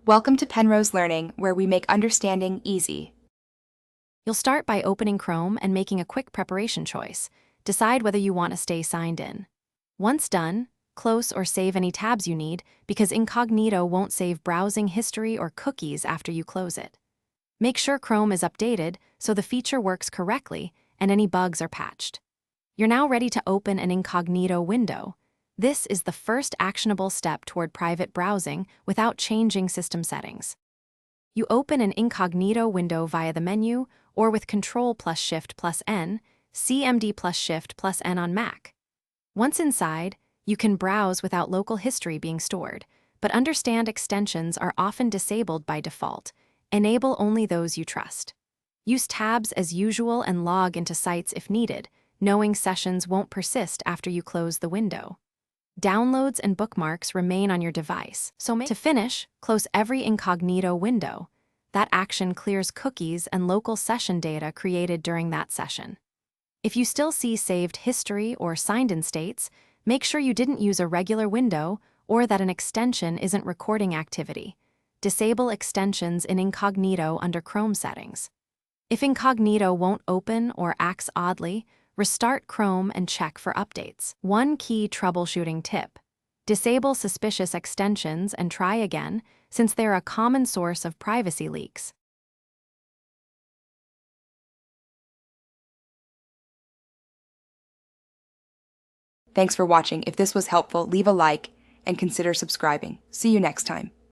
Welcome to Penrose Learning, where we make understanding easy. You'll start by opening Chrome and making a quick preparation choice. Decide whether you want to stay signed in. Once done, close or save any tabs you need because Incognito won't save browsing history or cookies after you close it. Make sure Chrome is updated so the feature works correctly and any bugs are patched. You're now ready to open an Incognito window. This is the first actionable step toward private browsing without changing system settings. You open an Incognito window via the menu or with Ctrl+Shift+N, CMD+Shift+N on Mac. Once inside, you can browse without local history being stored, but understand extensions are often disabled by default. Enable only those you trust. Use tabs as usual and log into sites if needed, knowing sessions won't persist after you close the window. Downloads and bookmarks remain on your device, so to finish, close every Incognito window. That action clears cookies and local session data created during that session. If you still see saved history or signed-in states, make sure you didn't use a regular window or that an extension isn't recording activity. Disable extensions in Incognito under Chrome settings. If Incognito won't open or acts oddly, restart Chrome and check for updates. One key troubleshooting tip: disable suspicious extensions and try again, since they're a common source of privacy leaks. Thanks for watching. If this was helpful, leave a like and consider subscribing. See you next time.